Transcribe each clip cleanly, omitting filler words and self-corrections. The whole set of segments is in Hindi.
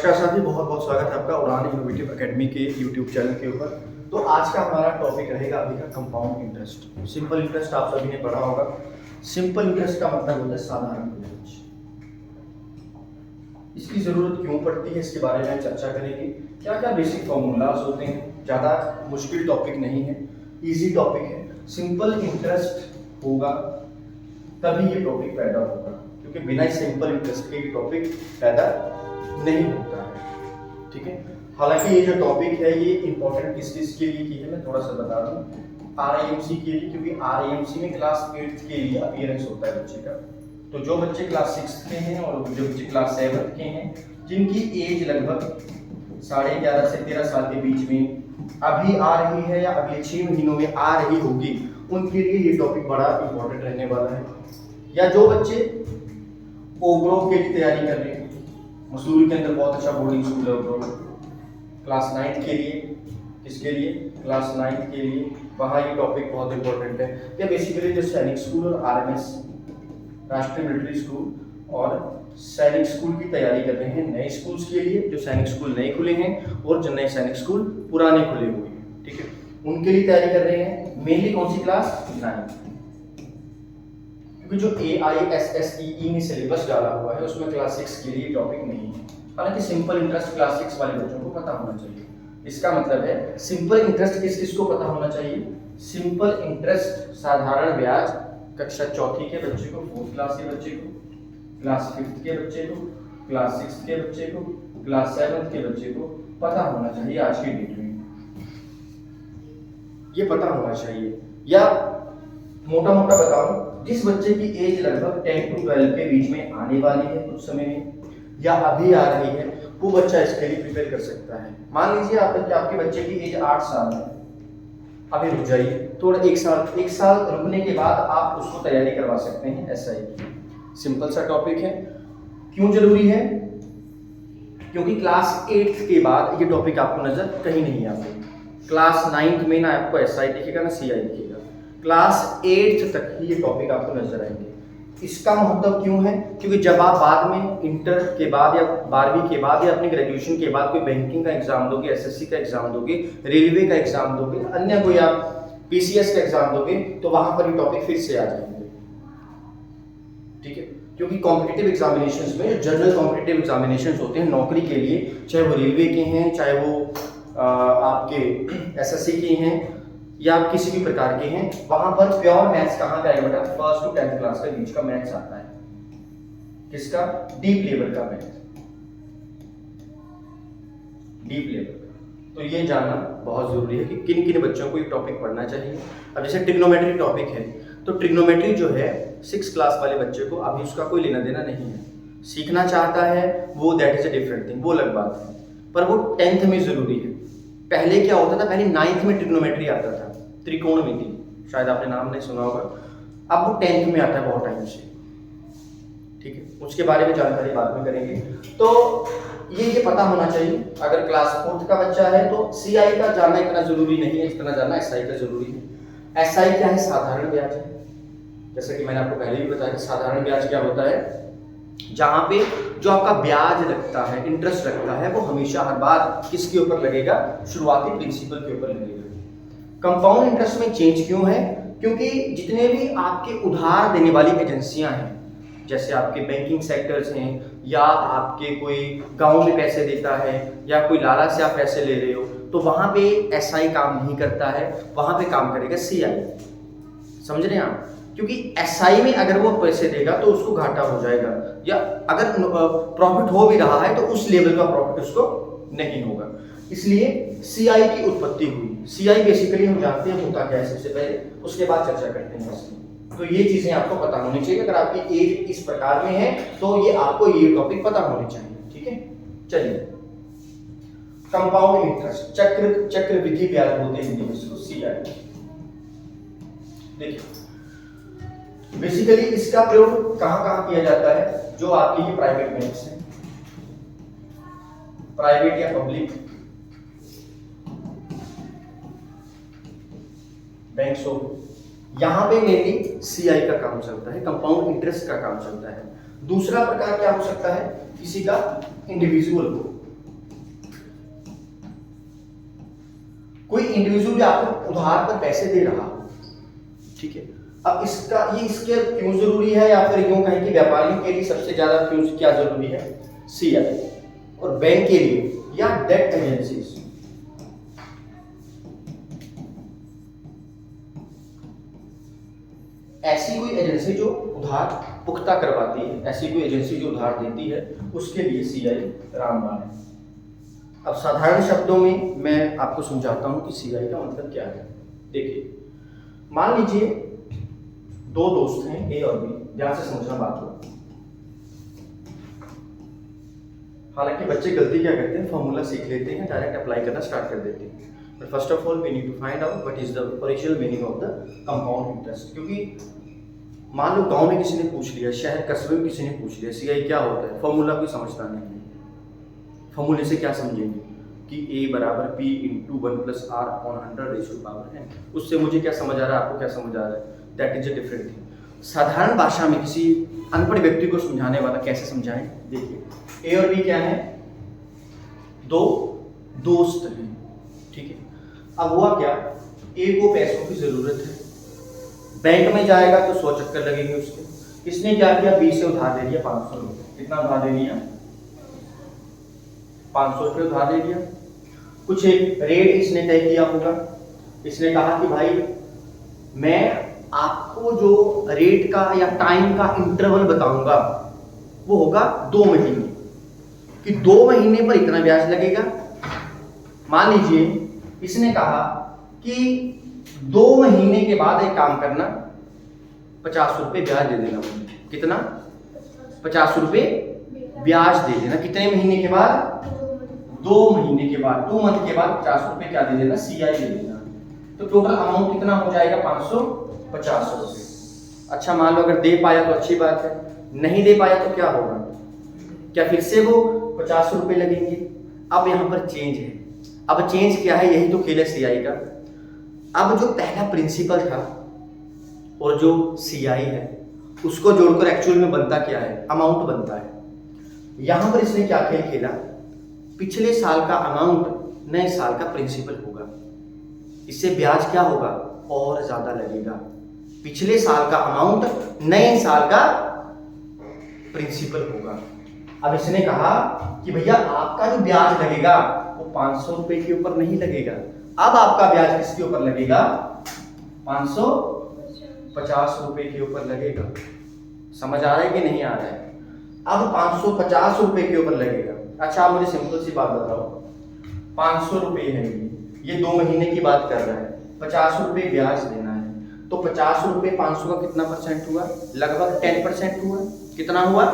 नमस्कार साथी, बहुत बहुत स्वागत है आपका उड़ान इनोवेटिव एकेडमी के यूट्यूब चैनल के ऊपर। तो आज का हमारा टॉपिक रहेगा अभी का कंपाउंड इंटरेस्ट। सिंपल इंटरेस्ट आप सभी ने पढ़ा होगा। सिंपल इंटरेस्ट का मतलब होता है साधारण ब्याज। इसकी जरूरत क्यों पड़ती है, इसके बारे में चर्चा करेंगे। क्या क्या बेसिक फॉर्मूलाज होते हैं। ज़्यादा मुश्किल टॉपिक नहीं है, इजी टॉपिक है। सिंपल इंटरेस्ट होगा तभी ये टॉपिक पैदा होगा, क्योंकि बिना सिंपल इंटरेस्ट के टॉपिक पैदा नहीं होता है। ठीक है, हालांकि ये जो टॉपिक है ये इंपॉर्टेंट किस किस के लिए की है मैं थोड़ा सा बता दूं। आरआईएमसी के लिए, क्योंकि आरआईएमसी में क्लास 8 के लिए अपीयरेंस होता है बच्चे का। तो जो बच्चे क्लास 6 के हैं और जो बच्चे क्लास 7 के हैं, जिनकी एज लगभग 11.5 से 13 साल के बीच में अभी आ रही है या अगले 6 महीनों में आ रही होगी, उनके लिए ये टॉपिक बड़ा इंपॉर्टेंट रहने वाला है। या जो बच्चे ओग्रो के लिए तैयारी कर रहे हैं, मसूरी के अंदर बहुत अच्छा बोर्डिंग स्कूल है ओग्रो, क्लास 9 के लिए, किसके लिए, क्लास 9 के लिए, वहाँ ये टॉपिक बहुत इंपॉर्टेंट है। या बेसिकली जो सैनिक स्कूल और आरएमएस, राष्ट्रीय मिलिट्री स्कूल और सैनिक स्कूल की तैयारी कर रहे हैं, नए स्कूल्स के लिए, जो सैनिक स्कूल नए खुले हैं और जो नए सैनिक स्कूल पुराने खुले हुए हैं, ठीक है, उनके लिए तैयारी कर रहे हैं। मेनली कौन सी क्लास 9, जो AISSEE में सिलेबस डाला हुआ है उसमें क्लास 6 के लिए टॉपिक नहीं है। हालांकि सिंपल इंटरेस्ट क्लास 6 वाले बच्चों को पता होना चाहिए। इसका मतलब है सिंपल इंटरेस्ट किस किस को पता होना चाहिए। सिंपल इंटरेस्ट साधारण ब्याज कक्षा 4 के बच्चे को, 4th क्लास के बच्चे को, क्लास 5th के बच्चे को, क्लास 6th के बच्चे को, क्लास 7th के बच्चे को पता होना चाहिए। आज की डेट में ये पता होना चाहिए। या मोटा मोटा बताऊं, जिस बच्चे की एज लगभग 10 to 12 के बीच में आने वाली है कुछ समय में, या अभी आ रही है, वो बच्चा इसके लिए प्रिपेयर कर सकता है। मान लीजिए आपके बच्चे की एज 8 साल है, अभी रुक जाइए थोड़ा, एक साल रुकने के बाद आप उसको तैयारी करवा सकते हैं एसआई की। सिंपल सा टॉपिक है। क्यों जरूरी है? क्योंकि क्लास 8 के बाद ये टॉपिक आपको नजर कहीं नहीं आते। क्लास 9 में ना आपको एसआई दिखेगा ना सीआई दिखेगा, क्लास 8 तक ही ये टॉपिक आपको नजर आएंगे। इसका महत्व क्यों है? क्योंकि जब आप बाद में इंटर के बाद या 12वीं के बाद या अपने ग्रेजुएशन के बाद कोई बैंकिंग का एग्जाम दोगे, एसएससी का एग्जाम दोगे, रेलवे का एग्जाम दोगे, अन्य कोई आप पीसीएस का एग्जाम दोगे, तो वहां पर ये टॉपिक फिर से आ जाएंगे। ठीक है, क्योंकि कॉम्पिटिटिव एग्जामिनेशंस में, जनरल कॉम्पिटिटिव एग्जामिनेशंस होते हैं नौकरी के लिए, चाहे वो रेलवे के हैं, चाहे वो आपके एसएससी के हैं, या आप किसी भी प्रकार के हैं, वहां पर प्योर मैथ्स कहाँ का आएगा बेटा? 1st to 10th क्लास के बीच का मैथ्स आता है। किसका? डीप लेवल का मैथ्स, डीप लेवल का। तो ये जानना बहुत जरूरी है कि किन किन बच्चों को ये टॉपिक पढ़ना चाहिए। अब जैसे ट्रिग्नोमेट्री टॉपिक है, तो ट्रिग्नोमेट्री जो है 6 क्लास वाले बच्चे को अभी उसका कोई लेना देना नहीं है। सीखना चाहता है वो, that is a different thing, वो अलग बात है, पर वो 10th में जरूरी है। पहले क्या होता था, पहले 9th में ट्रिग्नोमेट्री आता था, त्रिकोणमिति, शायद आपने नाम नहीं सुना होगा। अब वो 10th में आता है बहुत टाइम से। ठीक है, उसके बारे में जानकारी बाद में करेंगे। तो ये पता होना चाहिए। अगर क्लास 4th का बच्चा है तो सीआई का जानना इतना जरूरी नहीं है जितना जानना एसआई का जरूरी है। एसआई क्या है? साधारण ब्याज है। जैसे कि मैंने आपको पहले भी बताया कि साधारण ब्याज क्या होता है, जहां पे जो आपका ब्याज लगता है, इंटरेस्ट लगता है, वो हमेशा हर बार किसके ऊपर लगेगा? शुरुआती प्रिंसिपल के ऊपर लगेगा। कंपाउंड इंटरेस्ट में चेंज क्यों है? क्योंकि जितने भी आपके उधार देने वाली एजेंसियां हैं, जैसे आपके बैंकिंग सेक्टर्स हैं, या आपके कोई गांव में पैसे देता है, या कोई लाला से आप पैसे ले रहे हो, तो वहां पे एसआई काम नहीं करता है, वहां पे काम करेगा सीआई। समझ रहे हैं आप? क्योंकि एसआई में अगर वो पैसे देगा तो उसको घाटा हो जाएगा, या अगर प्रॉफिट हो भी रहा है तो उस लेवल का प्रॉफिट उसको नहीं होगा। इसलिए सीआई की उत्पत्ति हुई। सीआई बेसिकली हम जानते हैं होता क्या है सबसे पहले, उसके बाद चर्चा करते हैं इसकी। तो ये चीजें आपको पता होनी चाहिए। अगर आपकी एज इस प्रकार में है तो ये आपको ये टॉपिक पता होने चाहिए। ठीक है, चलिए, कंपाउंड इंटरेस्ट, चक्रवृद्धि ब्याज बोलते हैं हिंदी में इसको, सीआई। देखिए, बेसिकली इसका प्रयोग कहां कहां किया जाता है? जो आपके ये प्राइवेट बैंक्स हैं, प्राइवेट या पब्लिक बैंक्स हो, यहां पे मेनली सीआई का काम चलता है, कंपाउंड इंटरेस्ट का काम चलता है। दूसरा प्रकार क्या हो सकता है? किसी का इंडिविजुअल को, कोई इंडिविजुअल भी आपको उधार पर पैसे दे रहा हो, ठीक है, अब इसके क्यों जरूरी है, या फिर यूं कहें कि व्यापारियों के लिए सबसे ज्यादा क्यों क्या जरूरी है, सीआई, और बैंक के लिए या डेट एजेंसीज, ऐसी कोई एजेंसी जो उधार पुख्ता करवाती है, ऐसी कोई एजेंसी जो उधार देती है, उसके लिए सीआई रामबाण है। अब साधारण शब्दों में मैं आपको समझाता हूं कि सीआई का मतलब क्या है। देखिए, मान लीजिए दो दोस्त हैं ए और बी, ध्यान से समझना बात को। हालांकि बच्चे गलती क्या करते हैं, फॉर्मूला सीख लेते हैं, डायरेक्ट अप्लाई करना स्टार्ट कर देते हैं। But first of all we need to find out what is the original meaning of the compound interest. क्योंकि मान लो गांव में किसी ने पूछ लिया, शहर कस्बे में किसी ने पूछ लिया सीआई क्या होता है, फॉर्मूला कोई समझता नहीं है। फॉर्मूले से क्या समझेंगे कि A बराबर P into 1 plus R upon 100 raise to power n। उससे मुझे क्या समझ आ रहा है, आपको क्या समझ आ रहा है, that is a different thing. साधारण भाषा में किसी अनपढ़ व्यक्ति को समझाने वाला कैसे समझाएं। देखिए, A और B क्या है, दो दोस्त हैं, ठीक है। अब हुआ क्या, A को पैसों की जरूरत है, बैंक में जाएगा तो 100 चक्कर लगेंगे उसके। इसने क्या किया, B से उधार ले लिया 500 रुपये। कितना उधार ले लिया, 500 रुपये उधार ले लिया। कुछ एक रेट इसने तय किया होगा, इसने कहा कि भाई मैं आपको जो रेट का या टाइम का इंटरवल बताऊंगा वो होगा 2 महीने, कि 2 महीने पर इतना ब्याज लगेगा। मान लीजिए इसने कहा कि 2 महीने के बाद एक काम करना, 50 रुपये ब्याज दे देना मुझे। कितना, 50 रुपये ब्याज दे देना। कितने महीने के बाद, 2 महीने के बाद, 2 मंथ के बाद 50 रुपये क्या दे देना, सीआई दे देना। तो टोटल अमाउंट कितना हो जाएगा, 550 रुपये। अच्छा, मान लो अगर दे पाया तो अच्छी बात है, नहीं दे पाया तो क्या होगा, क्या फिर से वो 50 रुपये लगेंगे। अब यहाँ पर चेंज है। अब चेंज क्या है, यही तो खेल है सीआई का। अब जो पहला प्रिंसिपल था और जो सीआई है उसको जोड़कर एक्चुअल में बनता क्या है, अमाउंट बनता है। यहां पर इसने क्या खेल खेला, पिछले साल का अमाउंट नए साल का प्रिंसिपल होगा, इससे ब्याज क्या होगा, और ज्यादा लगेगा। पिछले साल का अमाउंट नए साल का प्रिंसिपल होगा। अब इसने कहा कि भैया आपका जो ब्याज लगेगा वो 500 रुपए के ऊपर नहीं लगेगा, अब आपका ब्याज किसके ऊपर लगेगा, 550 रुपए के ऊपर लगेगा। समझ आ रहा है कि नहीं आ रहा है, अब 550 रुपए के ऊपर लगेगा। अच्छा, आप मुझे सिंपल सी बात बताओ, 500 रुपए है, ये 2 महीने की बात कर रहा है, 50 रुपए ब्याज देना है, तो 50 रुपए 500 का कितना परसेंट हुआ, लगभग 10% हुआ। कितना हुआ,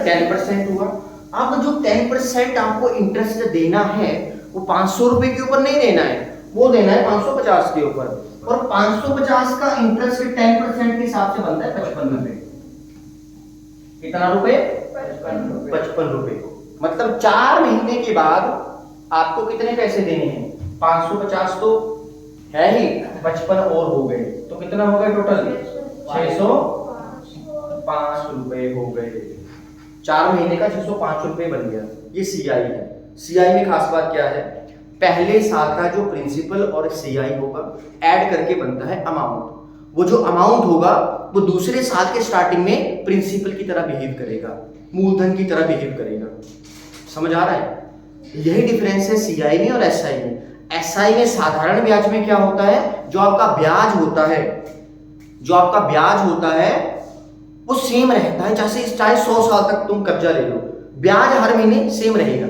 10% हुआ। अब जो 10% आपको इंटरेस्ट देना है वो 500 रुपए के ऊपर नहीं देना है, वो देना है 550 के ऊपर। और 550 का इंटरेस्ट 10% के हिसाब से बनता है 55 रुपए। कितना रुपए, 55 रुपए। मतलब 4 महीने के बाद आपको कितने पैसे देने हैं, 550 तो है ही, 55 और हो गए, तो कितना हो गया टोटल, 605 रुपए हो गए। 4 महीने का 605 रुपए बन गया। ये सीआई है। सीआई में खास बात क्या है, पहले साल का जो प्रिंसिपल और सीआई होगा ऐड करके बनता है अमाउंट। वो जो अमाउंट होगा वो दूसरे साल के स्टार्टिंग में प्रिंसिपल की तरह बिहेव करेगा, मूलधन की तरह बिहेव करेगा। समझ आ रहा है, यही डिफरेंस है सीआई में और एसआई में। एसआई में साधारण ब्याज में क्या होता है, जो आपका ब्याज होता है, जो आपका ब्याज होता है वो सेम रहता है, जैसे चाहे 100 साल तक तुम कर्जा ले लो, ब्याज हर महीने सेम रहेगा।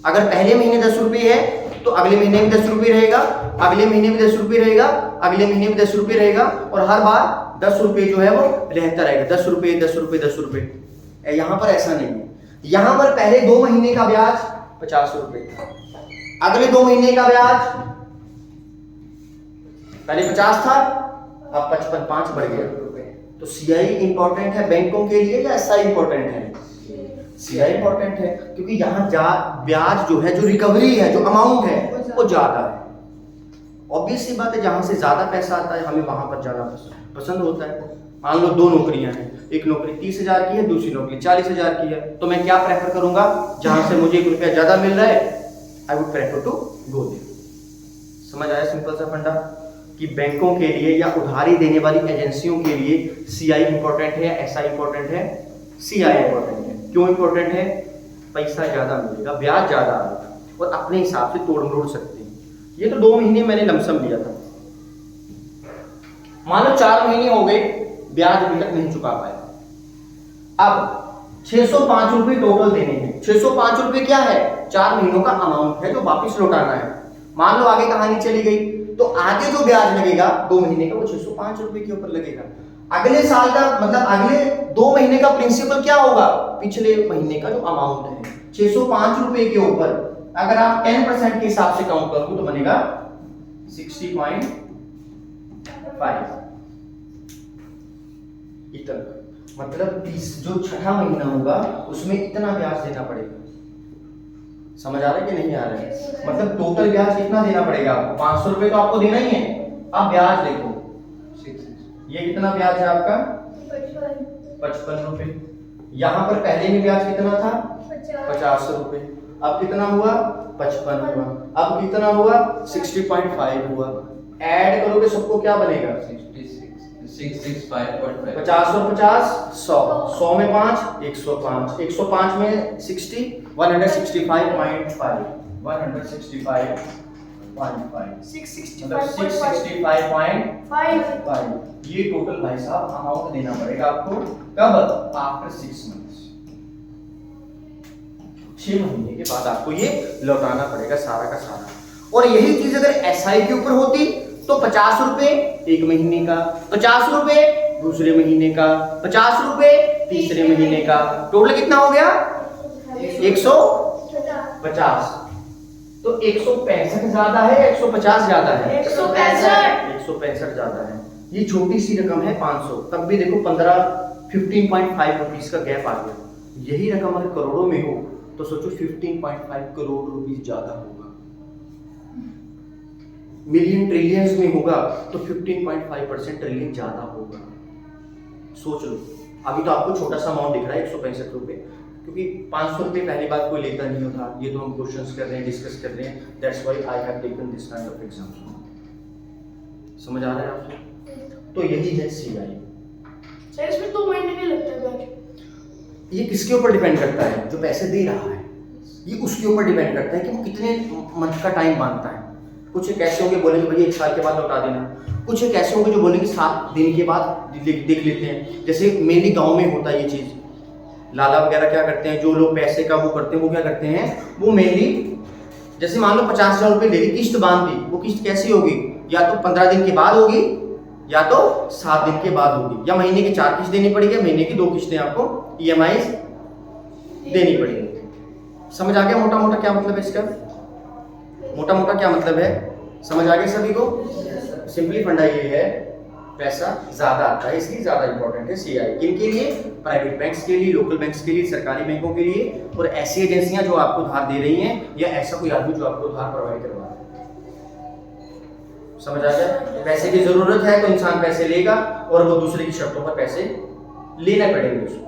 अगर पहले महीने 10 रुपये है तो अगले महीने में 10 रुपये रहेगा, अगले महीने में 10 रुपये रहेगा, अगले महीने में 10 रुपये रहेगा, और हर बार 10 रुपये जो है वो रहता रहेगा, 10 रुपये 10 रुपये 10 रुपये। यहाँ पर ऐसा नहीं है, यहाँ पर पहले 2 महीने का ब्याज 50 रुपये, अगले 2 महीने का ब्याज, पहले 50 था अब 55, 5 बढ़ गया। तो सीआई इंपॉर्टेंट है बैंकों के लिए या एसआई इंपॉर्टेंट है, सीआई इंपॉर्टेंट है, क्योंकि यहाँ ब्याज जो है, जो रिकवरी है, जो अमाउंट है वो ज्यादा है। ऑब्वियस सी बात है, जहां से ज्यादा पैसा आता है हमें वहां पर जाना पसंद होता है। मान लो 2 नौकरियां हैं, एक नौकरी 30,000 की है, दूसरी नौकरी 40,000 की है, तो मैं क्या प्रेफर करूंगा, जहां से मुझे 1 रुपया ज्यादा मिल रहा है, I would prefer to go there. समझ आया सिंपल सा फंडा कि बैंकों के लिए या उधारी देने वाली एजेंसियों के लिए सीआई इंपॉर्टेंट है या एसआई इंपॉर्टेंट है? सीआई इंपॉर्टेंट है। क्यों इंपॉर्टेंट है? पैसा ज्यादा मिलेगा, ब्याज ज्यादा आएगा और अपने हिसाब से तोड़ मरोड़ सकते हैं। ये तो 2 महीने मैंने लमसम लिया था, मान लो 4 महीने हो गए, ब्याज अभी तक नहीं चुका पाया। अब 605 रुपए टोटल देने हैं। 605 रुपए क्या है? 4 महीनों का अमाउंट है जो वापस लौटाना है। मान लो आगे कहानी चली गई तो आगे जो ब्याज लगेगा 2 महीने का वो 605 रुपए के ऊपर लगेगा। अगले साल का मतलब अगले 2 महीने का प्रिंसिपल क्या होगा? पिछले महीने का जो अमाउंट है 605 रुपए के ऊपर अगर आप 10% के हिसाब से काउंट करोगे तो बनेगा 60.5 इतना। मतलब 30 जो छठा महीना होगा उसमें इतना ब्याज देना पड़ेगा। समझ आ रहा है कि नहीं आ रहा है? मतलब टोटल ब्याज कितना देना पड़ेगा आपको? 500 रुपए तो आपको देना ही है। अब ब्याज देखो, ये कितना ब्याज है आपका? 55 रुपए। यहाँ पर पहले में ब्याज कितना था? 50 रुपए। अब कितना हुआ? 55 हुआ। अब कितना हुआ? 60.5 हुआ। ऐड करोगे सबको क्या बनेगा? 665.5। 50 और 50 100, 100 में 5 105, 105 में 60 165.5, 165.5 मतलब 665.5। ये टोटल भाई साहब अमाउंट देना पड़ेगा आपको। कब? आफ्टर 6 मंथ्स, 6 महीने के बाद आपको ये लौटाना पड़ेगा सारा का सारा। और यही चीज अगर एसआई के ऊपर होती तो 50 रुपए 1 महीने का, 50 रुपए दूसरे महीने का, 50 रुपए तीसरे महीने का, टोटल कितना हो गया? 150। तो 165 ज्यादा है या 150 ज्यादा है? 165 ज्यादा है। ये छोटी सी रकम है 500, तब भी देखो 15.5 रुपीज का गैप आ गया। यही रकम अगर करोड़ों में हो तो सोचो 15.5 करोड़ रुपीज ज्यादा होगा। मिलियन ट्रिलियंस में होगा तो 15.5% ट्रिलियन ज्यादा होगा। सोच लो, अभी तो आपको छोटा सा अमाउंट दिख रहा है 165 रुपए, क्योंकि 500 रुपए पहली बात कोई लेता नहीं होता। ये तो हम क्वेश्चंस कर रहे हैं, डिस्कस कर रहे हैं, that's why I have taken this kind of example. समझ आ रहा है आपको? तो यही है सीआई। सर इसमें 2 महीने नहीं लगता ब्याज। ये किसके ऊपर डिपेंड करता है? जो पैसे दे रहा है, ये उसके ऊपर डिपेंड करता है कि वो कितने मंथ का टाइम मांगता है। कुछ एक ऐसे होंगे बोलेंगे भैया 1 साल के बाद लौटा देना, कुछ एक ऐसे होंगे जो बोलेंगे 7 दिन के बाद देख लेते हैं। जैसे मेनली गांव में होता है ये चीज, लाला वगैरह क्या करते हैं, जो लोग पैसे का वो करते हैं वो क्या करते हैं, वो मेनली जैसे मान लो 50,000 रुपए दे दी, किस्त बांध दी, वो किस्त कैसी होगी? या तो 15 दिन के बाद होगी या तो 7 दिन के बाद होगी, या महीने की 4 किस्त देनी पड़ेगी, महीने की 2 किस्तें आपको ईएमआई देनी पड़ेगी। समझ आ गया मोटा मोटा क्या मतलब है इसका? मोटा मोटा क्या मतलब है समझ आ गया सभी को? सिंपली फंडा ये है, पैसा ज्यादा आता है इसलिए ज्यादा इंपॉर्टेंट है सीआई। किन के लिए? प्राइवेट बैंक्स के लिए, लोकल बैंक्स के लिए, सरकारी बैंकों के लिए, और ऐसी एजेंसियां जो आपको उधार दे रही हैं या ऐसा कोई आदमी जो आपको उधार प्रोवाइड करवा रहा है। समझ आ गया? पैसे की जरूरत है तो इंसान पैसे लेगा और वो दूसरे की शर्तों पर पैसे लेना पड़ेंगे उसको।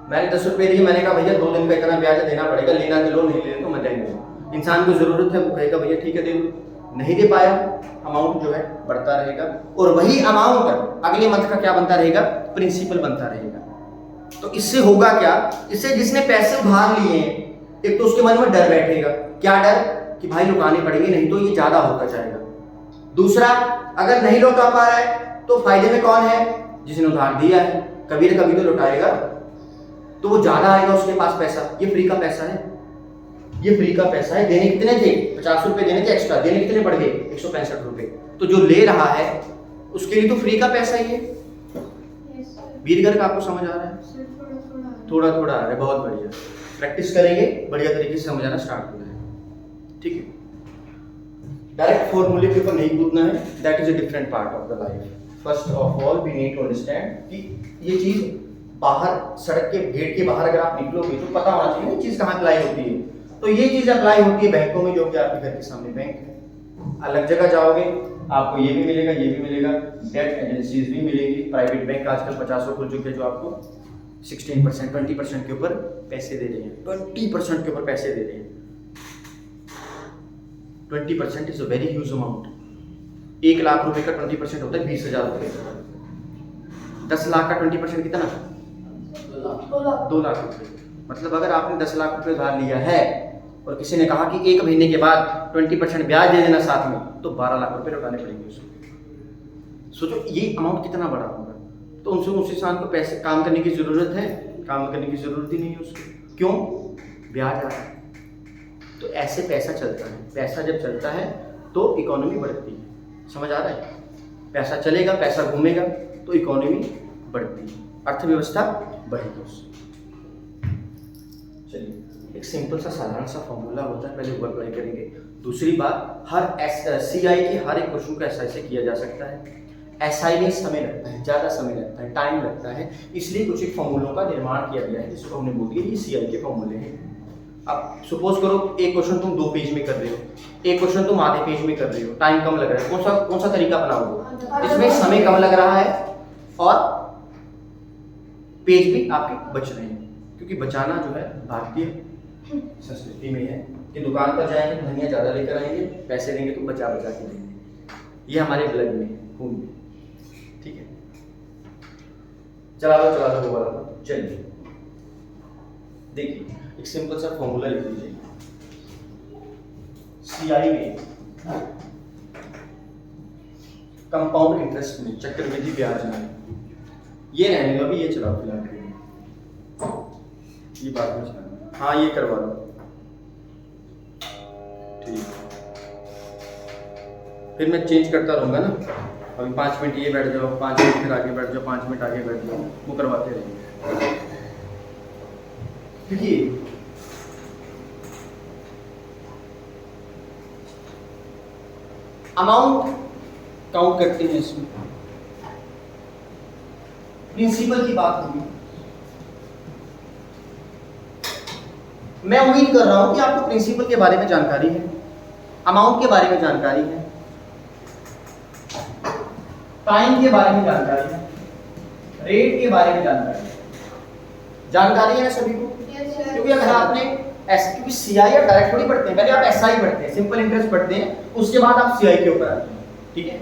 मैंने 10 रुपए दिए, मैंने कहा भैया 2 दिन का इतना ब्याज देना पड़ेगा, लेना तो लो, नहीं लेना तो मत लेंगे। इंसान को जरूरत है, वो कहेगा भैया ठीक है दे दो, नहीं दे पाया, अमाउंट जो है बढ़ता रहेगा, और वही अमाउंट अगले मंथ का क्या बनता रहेगा? प्रिंसिपल बनता रहेगा। तो इससे होगा क्या? इससे जिसने पैसे उधार लिए हैं, एक तो उसके मन में डर बैठेगा। क्या डर? कि भाई लौटाने पड़ेंगे, नहीं तो ये ज्यादा होता जाएगा। दूसरा, अगर नहीं लौटा पा रहा है तो फायदे में कौन है? जिसने उधार दिया है, कभी ना कभी तो लौटाएगा, तो वो ज्यादा आएगा उसके पास पैसा। ये फ्री का पैसा है, ये फ्री का पैसा है। देने कितने थे? 50 रुपए देने थे एक्स्ट्रा, देने कितने पड़ गए? 165 रुपए। तो जो ले रहा है उसके लिए तो फ्री का पैसा ही है। वीरगर का आपको समझ आ रहा है? थोड़ा थोड़ा आ रहा है, बहुत बढ़िया। प्रैक्टिस करेंगे, बढ़िया तरीके से समझ आना स्टार्ट हो जाएगा। ठीक है, डायरेक्ट फॉर्मूले के ऊपर नहीं कूदना है, that is a different part of the life. First of all we need to understand कि ये चीज बाहर, सड़क के गेट के बाहर अगर आप निकलोगे तो पता होना चाहिए ये चीज कहाँ अप्लाई होती है। तो ये चीज अप्लाई होती है बैंकों में, जो कि आपके घर के सामने बैंक है। अलग जगह जाओगे आपको ये भी मिलेगा, ये भी मिलेगा, डेट एजेंसीज भी मिलेगी। प्राइवेट बैंक आजकल 50 खुल चुके हैं जो आपको 16%, 20% के ऊपर पैसे दे रहे हैं। 20% के ऊपर पैसे दे रहे हैं। 20% is a very huge amount. 1 lakh रुपए का 20% होता है 20,000 रुपये। 10 लाख का 20% कितना? 2 लाख रुपए। मतलब अगर आपने 10 लाख रुपए उधार लिया है और किसी ने कहा कि 1 महीने के बाद 20% ब्याज दे देना साथ में, तो 12 लाख रुपए लौटाने पड़ेंगे उसको। सोचो ये अमाउंट कितना बड़ा होगा। तो उनसे उस इंसान को पैसे काम करने की ज़रूरत है? काम करने की ज़रूरत ही नहीं है उसको। क्यों? ब्याज आ रहा है। तो ऐसे पैसा चलता है। पैसा जब चलता है तो इकोनॉमी बढ़ती है। समझ आ रहा है? पैसा चलेगा, पैसा घूमेगा तो इकोनॉमी बढ़ती है, अर्थव्यवस्था बढ़ेगी उससे। चलिए, एक सिंपल सा साधारण सा फॉर्मूला होता है, पहले ऊपर अप्लाई करेंगे। दूसरी बात, हर सीआई के हर एक क्वेश्चन को एसआई से किया जा सकता है। एसआई में समय लगता है, ज़्यादा समय लगता है, टाइम लगता है, इसलिए कुछ एक फॉर्मूलों का निर्माण किया गया है जिसको हमने बोल दिया ये सीआई के फॉर्मूले हैं। अब सपोज करो एक क्वेश्चन तुम 2 पेज में कर रहे हो, एक क्वेश्चन तुम आधे पेज में कर रहे हो, टाइम कम लग रहा है, कौन सा तरीका अपनाओगे? इसमें समय कम लग रहा है और पेज भी आपके बच रहे हैं, क्योंकि बचाना जो है भारतीय संस्कृति में है कि दुकान पर जाएंगे तो धनिया ज़्यादा लेकर आएंगे, पैसे देंगे तो बचा बचा के देंगे। ये हमारे ब्लड में, खून में। ठीक है, चला दो वो वाला। चलिए देखिए, एक सिंपल सा फॉर्मूला लिख लीजिए। सीआई में कंपाउंड इंटरेस्ट में, चक्रवृद्धि ब्याज में, ये रहने दो, अभी ये चलाओ फिलहाल, ये बात में चलाना। हाँ, ये करवा लो। ठीक, फिर मैं चेंज करता रहूँगा ना। अभी 5 मिनट ये बैठ जाओ, 5 मिनट फिर आगे बैठ जाओ, 5 मिनट आगे बैठ जाओ, वो करवाते रहेंगे। क्योंकि अमाउंट काउंट करते हैं इसमें, प्रिंसिपल की बात होगी। मैं उम्मीद कर रहा हूं कि आपको प्रिंसिपल के बारे में जानकारी है, अमाउंट के बारे में जानकारी है, टाइम के बारे में जानकारी है, रेट के बारे में जानकारी है ना सभी को। क्योंकि अगर आपने क्योंकि सीआई आप डायरेक्ट थोड़ी पढ़ते हैं, पहले आप एसआई पढ़ते हैं, सिंपल इंटरेस्ट पढ़ते हैं, उसके बाद आप सीआई के ऊपर आते हैं। ठीक है,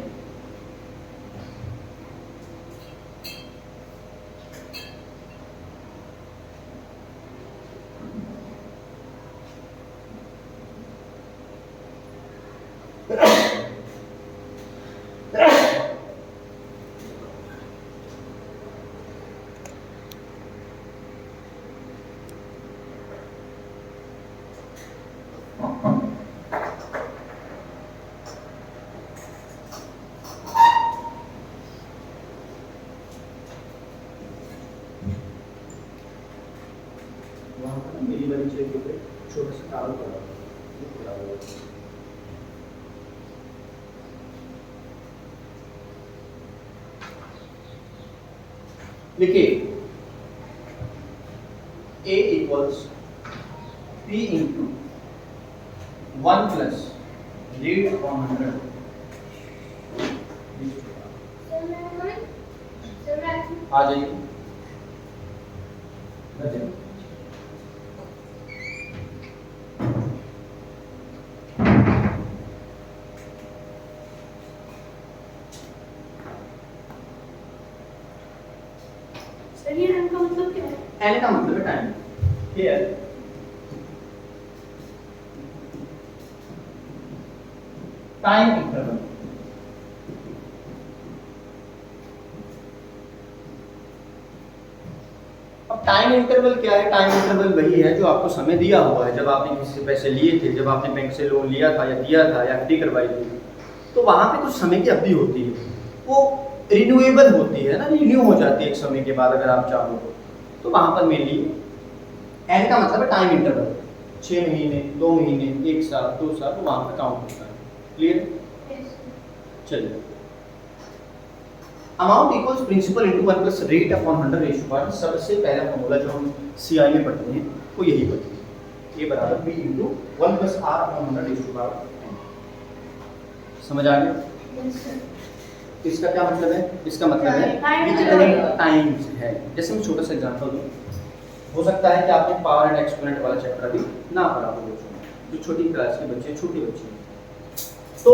मेरी वाली चेक पे छोटा सा कागज करा लिखिए, A equals P into 1 plus rate upon 100। आ जाइए, एन का मतलब क्या है? एन का मतलब है टाइम। क्लियर? Time interval. अब टाइम इंटरवल क्या है? टाइम इंटरवल वही है जो आपको समय दिया हुआ है। जब आपने किसी से पैसे लिए थे, जब आपने बैंक से लोन लिया था या दिया था या एफडी करवाई थी, तो वहां पे कुछ समय की अवधि होती है, वो रिन्यूएबल होती है ना, रिन्यू हो जाती है एक समय के बाद अगर आप चाहो तो वहां पर मेनली एन का मतलब है टाइम इंटरवल, 6 महीने, 2 महीने, 1 साल, 2 साल, तो वहां पर काउंट होता है। क्लियर? चलिए, amount equals principal into 1 plus rate upon 100 ratio पर। सबसे पहला फॉर्मूला जो हम सीआई में पढ़ते हैं वो यही पढ़ते हैं, ये बराबर B into 1 plus R upon 100 ratio पर 10। समझ आ गया? इसका क्या मतलब है? इसका मतलब है कि कितने टाइम्स है। जैसे मैं छोटा सा एग्जांपल दूं, हो सकता है कि आपने पावर एंड एक्सपोनेंट वाला चैप्टर अभी ना पढ़ा हो, जो छोटी क्लास के बच्चे, छोटे बच्चे हैं, तो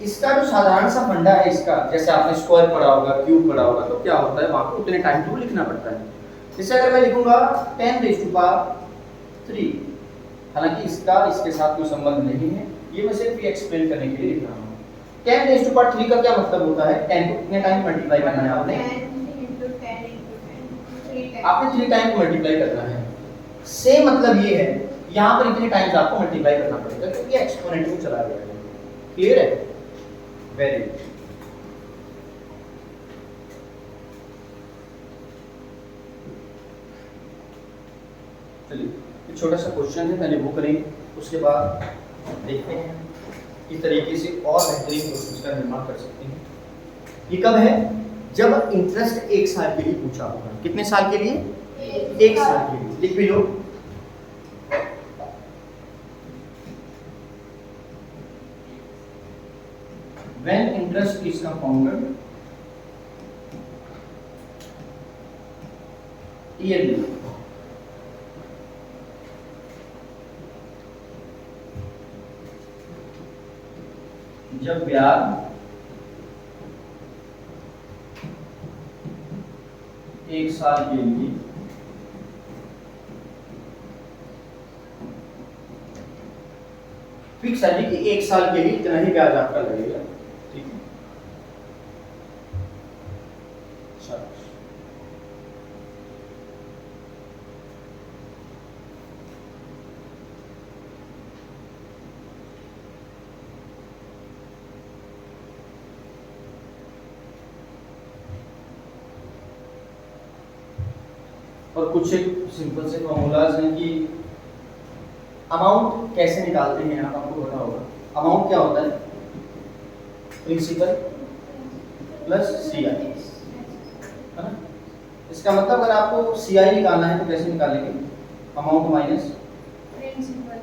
इसका जो साधारण सा फंडा है इसका, जैसे आपने स्क्वायर पढ़ा होगा, क्यूब पढ़ा होगा, तो क्या होता है वहां पे उतने टाइम टू लिखना पड़ता है। जैसे अगर मैं लिखूंगा 10⁻3, हालांकि इसका इसके साथ कोई संबंध नहीं है, ये मैं सिर्फ ये एक्सप्लेन करने के लिए लिख रहा हूँ। 10⁻3 का क्या मतलब होता है? 10 को कितने टाइम मल्टीप्लाई करना है आपने? 3 टाइम मल्टीप्लाई करना है। सेम मतलब ये है, यहाँ पर इतने टाइम्स आपको मल्टीप्लाई करना पड़ेगा क्योंकि एक्सपोनेंट में चला गया है। क्लियर है? Very good. चलिए एक छोटा सा क्वेश्चन है, पहले वो करेंगे, उसके बाद देखते हैं किस तरीके से और बेहतरीन क्वेश्चन का निर्माण कर सकते हैं। ये कब है? जब इंटरेस्ट 1 साल के लिए पूछा होगा। कितने साल के लिए? 1 साल के लिए। लिख भी लो। When interest is compounded yearly, जब ब्याज 1 साल के लिए फिक्स है कि 1 साल के लिए इतना ही ब्याज आपका लगेगा, ठीक है? और कुछ एक सिंपल से फॉर्मूलाज हैं कि अमाउंट कैसे निकालते हैं, आपको पता होगा। अमाउंट क्या होता है? प्रिंसिपल प्लस CI, है ना? इसका मतलब अगर आपको CI निकालना है तो कैसे निकालेंगे? Amount minus principal.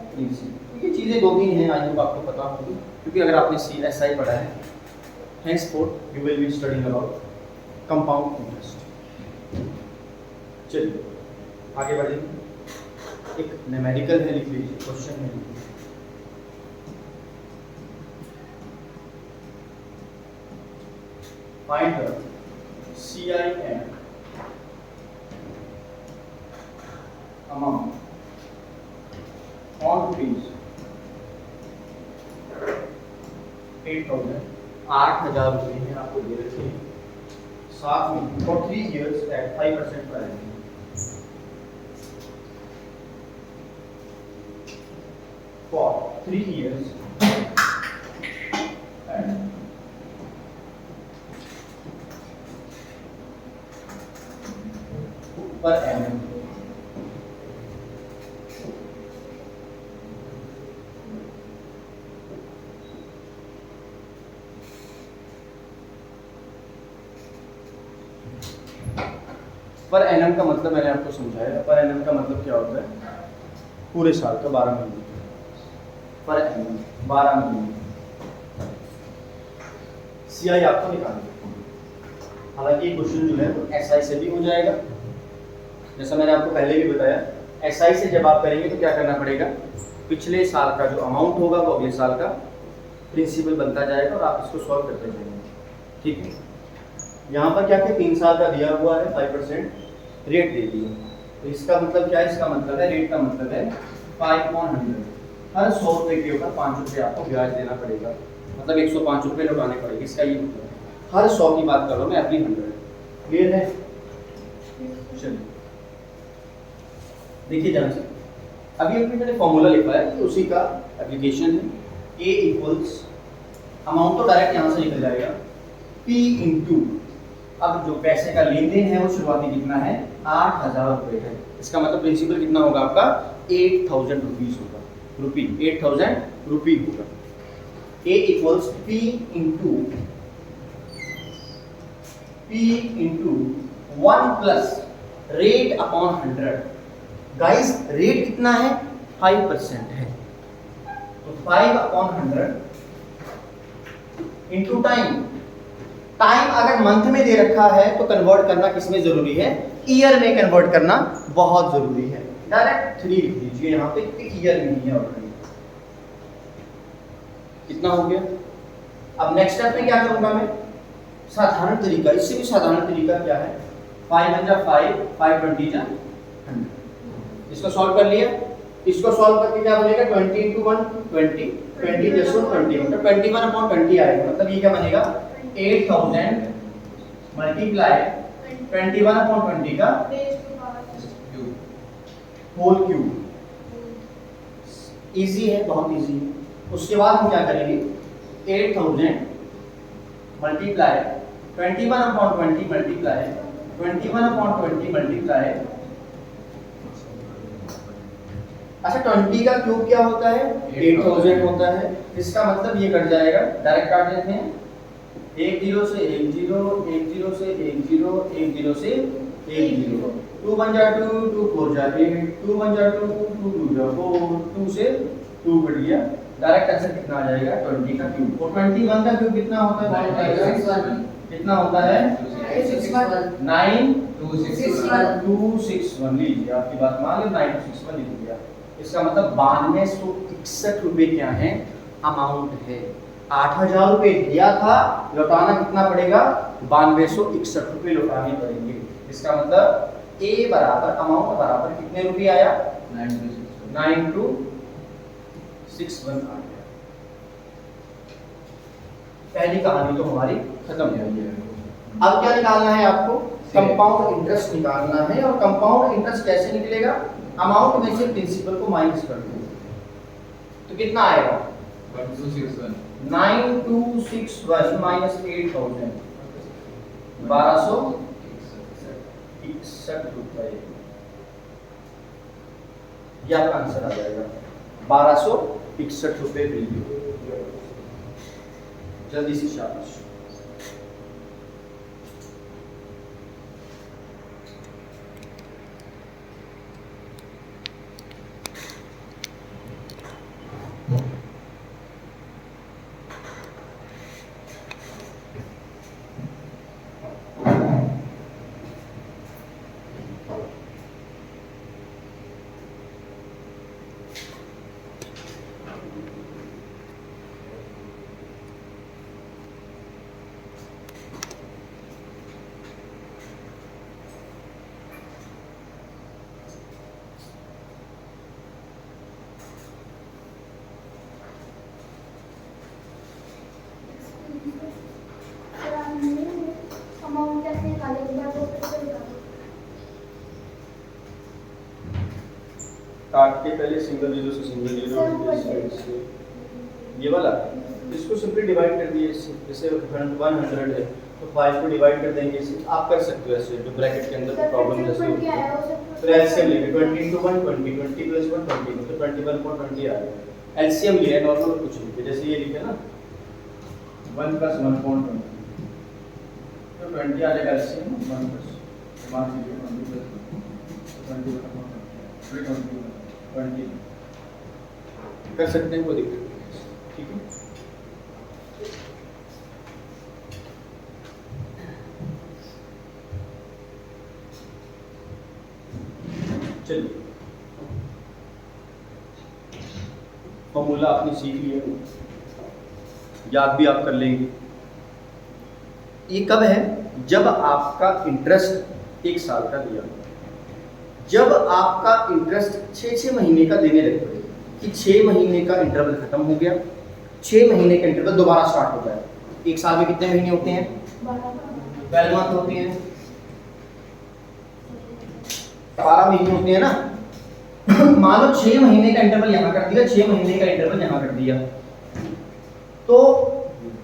ये चीज़ें 2-3 हैं, आई होप आपको पता होगी, क्योंकि अगर आपने CSI पढ़ा है, henceforth you will be studying about compound interest। चलिए आगे बढ़ेंगे। एक न्यूमेरिकल है, लिख लीजिए, क्वेश्चन है। Find the CIM amount on fees 8,000, 8,000 रुपये हैं आपको दे रखे हैं, साथ में for 3 years at 5% per annum। For 3 years at per annum। Per annum का मतलब मैंने आपको समझाया। पर एनम का मतलब क्या होता है? पूरे साल का 12 महीने। पर एनम 12 महीने। CI आपको निकालना। हालांकि ये क्वेश्चन जो है वो SI से भी हो जाएगा, जैसा मैंने आपको पहले भी बताया। SI से जब आप करेंगे तो क्या करना पड़ेगा? पिछले साल का जो अमाउंट होगा वो अगले साल का प्रिंसिपल बनता जाएगा और आप इसको सॉल्व करते जाएंगे, ठीक है? यहाँ पर क्या क्या 3 साल का दिया हुआ है, 5% रेट दे दिया। तो इसका मतलब क्या है? इसका मतलब है, रेट का मतलब है 5/100। हर 100 रुपये के ऊपर 5 रुपये आपको ब्याज देना पड़ेगा, मतलब 105 रुपये लौटाने पड़ेगे। इसका ये मतलब है, हर 100 की बात कर रहा हूँ मैं, एवरी 100। क्लियर है? चलिए देखिए ध्यान से। अभी अपने मैंने फॉर्मूला लिखा है, तो उसी का एप्लीकेशन है। A इक्वल्स, अमाउंट तो डायरेक्ट यहाँ से निकल जाएगा, P इंटू, अब जो पैसे का लेन देन है वो शुरुआती कितना है? 8,000 रुपये है। इसका मतलब प्रिंसिपल कितना होगा आपका? 8,000 रुपीज होगा, रुपी 8,000 रुपी होगा। A equals P into 1 plus rate upon 100। Guys rate कितना है? 5% है, तो 5/100 इंटू टाइम। टाइम अगर मंथ में दे रखा है तो कन्वर्ट करना किसमें जरूरी है? ईयर में कन्वर्ट करना बहुत जरूरी है। डायरेक्ट 3 लिख दीजिए यहाँ पे, ईयर में ही है ऑलरेडी। कितना हो गया? अब नेक्स्ट स्टेप में क्या करूंगा मैं, साधारण तरीका, इससे भी साधारण तरीका क्या है, 5 1 जा 5, 5 20 जा 100। इसको सॉल्व कर लिया, इसको सॉल्व करके क्या बनेगा, 20 into 1 20, 20 + 1 20, मतलब 21/20 आएगा। मतलब ये क्या बनेगा, 8000 मल्टीप्लाई 21/20 का होल क्यूब। इजी है, बहुत इजी है। उसके बाद हम क्या करेंगे, 8000 मल्टीप्लाई 21/20 मल्टीप्लाई 21/20 मल्टीप्लाई, अच्छा 20 का क्यूब क्या होता है, 8000 होता है। इसका मतलब ये कट जाएगा, डायरेक्ट काट देते हैं, 1 0 से 1 0, 1 0 से 1 0, 1 0 से 1 0, 2 1 जा 2, 2 4 जा 8, 2 1 जा 2, 2 2 जा 4, 2 से 2 कट गया, डायरेक्ट आंसर कितना आ जाएगा, 20 का क्यूब। और 21 का क्यूब कितना होता है, कितना होता है, 9261। लीजिए, आपकी बात मान लो, 9261 लिख दिया। इसका मतलब 9261 रुपए क्या है, अमाउंट है। 8000 रुपए दिया था, लौटाना कितना पड़ेगा, 9261 रुपए लौटाने पड़ेंगे। इसका मतलब A बराबर अमाउंट बराबर कितने रुपए आया, 9261 आ गया। पहली कहानी तो हमारी खत्म हो गई है। अब क्या निकालना है आपको, कंपाउंड इंटरेस्ट निकालना है। और कंपाउंड इंटरेस्ट कैसे निकलेगा, अमाउंट में से प्रिंसिपल को माइनस कर दो, तो कितना आएगा, 9261 माइनस 8000, 1261 रुपए। ये आपका आंसर आ जाएगा, 1261 रुपए वैल्यू। जल्दी से शाबाश। काट के पहले सिंगल जीरो से सिंगल जीरो, ये वाला इसको सिंपली डिवाइड कर दिए। जैसे 100 है तो 5 को डिवाइड कर देंगे, आप कर सकते हो ऐसे, जो ब्रैकेट के अंदर प्रॉब्लम जैसे होती है। फिर एलसीएम लेंगे, 20 into 1 20, 20 + 1 20, तो 21/20 आ गया। एलसीएम लिया, नॉर्मल कुछ नहीं, जैसे ये लिखे ना 1 + 1/20, तो 20 आ जाएगा एलसीएम, 1 + मान लीजिए 20 कर सकते हैं, कोई दिक्कत नहीं, ठीक है। चलिए, फॉर्मूला आपने सीख लिया, याद भी आप कर लेंगे। ये कब है, जब आपका इंटरेस्ट 1 साल का दिया, जब आपका इंटरेस्ट 6 महीने का देने लग पड़े, कि 6 महीने का इंटरवल खत्म हो गया, 6 महीने का इंटरवल दोबारा स्टार्ट हो जाए। 1 साल में कितने महीने होते हैं, 12 मंथ होते हैं, 12 महीने होते हैं ना। मान लो 6 महीने का इंटरवल यहाँ कर दिया, 6 महीने का इंटरवल यहाँ कर दिया, तो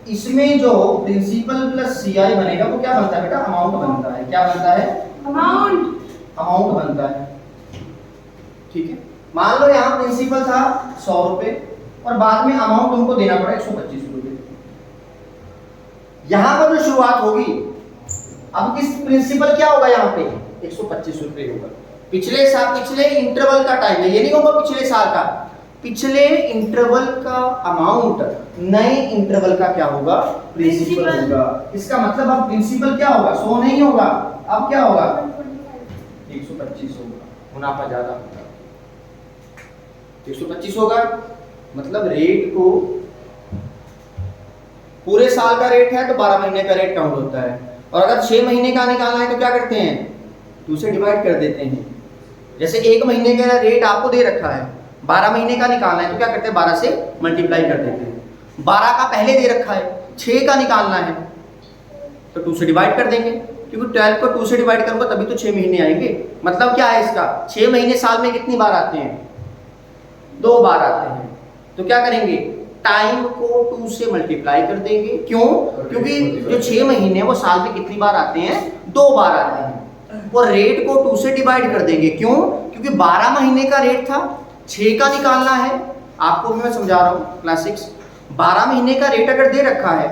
इसमें जो प्रिंसिपल प्लस सीआई बनेगा वो क्या बनता है बेटा, अमाउंट बनता है। क्या बनता है, अमाउंट बनता है, ठीक है। मान लो यहाँ प्रिंसिपल था 100 रुपए और बाद में अमाउंट तुमको देना पड़ा 125 रुपए। यहाँ पर जो शुरुआत होगी, अब किस प्रिंसिपल क्या होगा, यहाँ पे 125 रुपए होगा। पिछले इंटरवल का टाइम है, ये नहीं होगा पिछले साल का, पिछले इंटरवल का अमाउंट नए इंटरवल का क्या होगा, प्रिंसिपल होगा। इसका मतलब अब प्रिंसिपल क्या होगा, 100 नहीं होगा, अब क्या होगा 125 होगा। मुनाफा ज्यादा होगा, 125 होगा। मतलब रेट को पूरे साल का रेट है तो 12 महीने का रेट काउंट होता है, और अगर 6 महीने का निकालना है तो क्या करते हैं, 2 से डिवाइड कर देते हैं। जैसे 1 महीने का रेट आपको दे रखा है, 12 महीने का निकालना है तो क्या करते हैं, 12 से मल्टीप्लाई कर देते हैं। 12 का पहले दे रखा है, 6 का निकालना है तो 2 से डिवाइड कर देंगे, क्योंकि 12 को 2 से डिवाइड करूंगा तभी तो 6 महीने आएंगे। मतलब क्या है इसका, 6 महीने साल में कितनी बार आते हैं, 2 बार आते हैं। तो क्या करेंगे, टाइम को 2 से मल्टीप्लाई कर देंगे। क्यों, क्योंकि जो 6 महीने वो साल में कितनी बार आते हैं, 2 बार आते हैं। और रेट को 2 से डिवाइड कर देंगे। क्यों, क्योंकि 12 महीने का रेट था, 6 का निकालना है। आपको मैं समझा रहा हूँ क्लास 6, 12 महीने का रेट अगर दे रखा है,